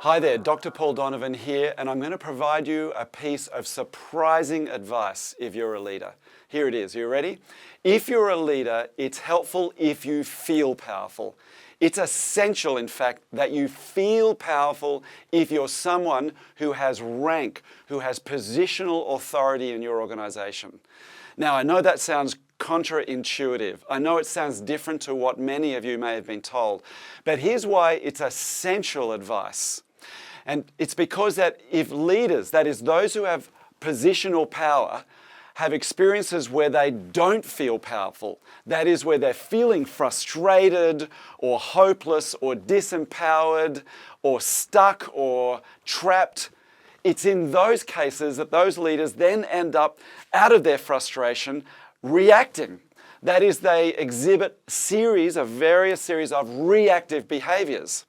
Hi there, Dr. Paul Donovan here, and I'm going to provide you a piece of surprising advice if you're a leader. Here it is. Are you ready? If you're a leader, it's helpful if you feel powerful. It's essential, in fact, that you feel powerful if you're someone who has rank, who has positional authority in your organization. Now, I know that sounds counterintuitive. I know it sounds different to what many of you may have been told, but here's why it's essential advice. And it's because that if leaders, that is those who have positional power, have experiences where they don't feel powerful, that is where they're feeling frustrated or hopeless or disempowered or stuck or trapped, it's in those cases that those leaders then end up, out of their frustration, reacting. That is, they exhibit various series of reactive behaviors.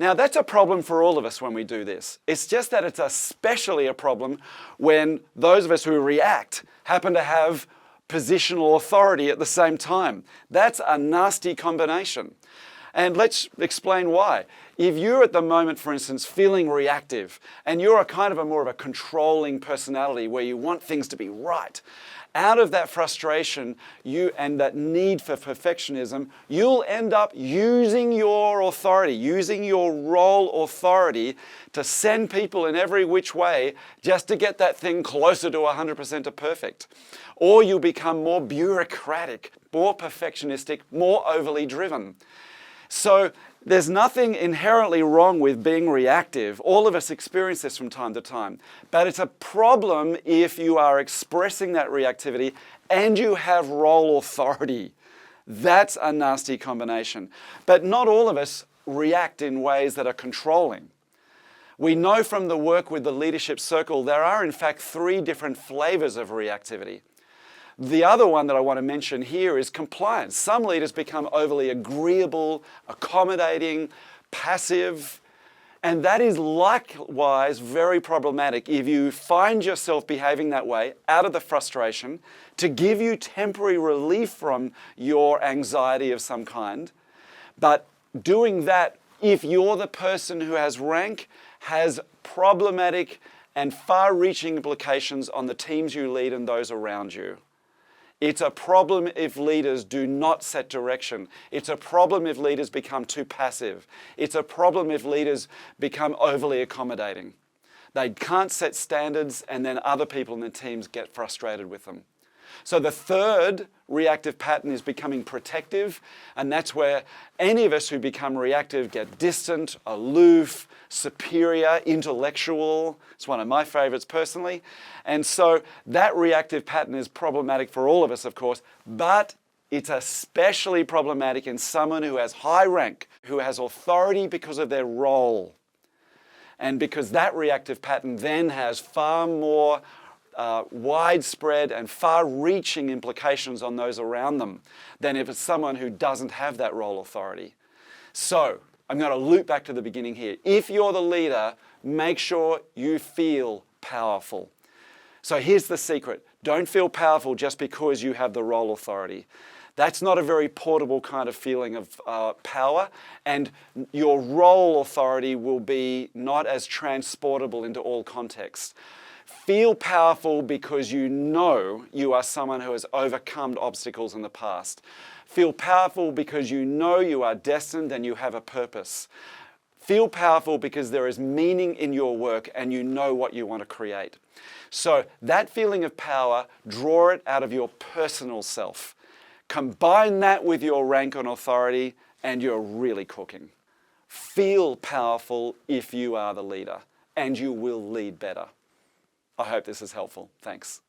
Now, that's a problem for all of us when we do this. It's just that it's especially a problem when those of us who react happen to have positional authority at the same time. That's a nasty combination. And let's explain why. If you're at the moment, for instance, feeling reactive, and you're more of a controlling personality where you want things to be right, out of that frustration and that need for perfectionism, you'll end up using your authority, using your role authority to send people in every which way just to get that thing closer to 100% of perfect. Or you'll become more bureaucratic, more perfectionistic, more overly driven. So there's nothing inherently wrong with being reactive. All of us experience this from time to time. But it's a problem if you are expressing that reactivity and you have role authority. That's a nasty combination. But not all of us react in ways that are controlling. We know from the work with the leadership circle there are in fact 3 different flavors of reactivity. The other one that I want to mention here is compliance. Some leaders become overly agreeable, accommodating, passive, and that is likewise very problematic if you find yourself behaving that way out of the frustration to give you temporary relief from your anxiety of some kind. But doing that, if you're the person who has rank, has problematic and far-reaching implications on the teams you lead and those around you. It's a problem if leaders do not set direction. It's a problem if leaders become too passive. It's a problem if leaders become overly accommodating. They can't set standards and then other people in the teams get frustrated with them. So the third reactive pattern is becoming protective, and that's where any of us who become reactive get distant, aloof, superior, intellectual. It's one of my favorites personally. And so that reactive pattern is problematic for all of us, of course, but it's especially problematic in someone who has high rank, who has authority because of their role. And because that reactive pattern then has far more widespread and far-reaching implications on those around them than if it's someone who doesn't have that role authority. So, I'm going to loop back to the beginning here. If you're the leader, make sure you feel powerful. So here's the secret. Don't feel powerful just because you have the role authority. That's not a very portable kind of feeling of power, and your role authority will be not as transportable into all contexts. Feel powerful because you know you are someone who has overcome obstacles in the past. Feel powerful because you know you are destined and you have a purpose. Feel powerful because there is meaning in your work and you know what you want to create. So that feeling of power, draw it out of your personal self. Combine that with your rank and authority and you're really cooking. Feel powerful if you are the leader and you will lead better. I hope this is helpful. Thanks.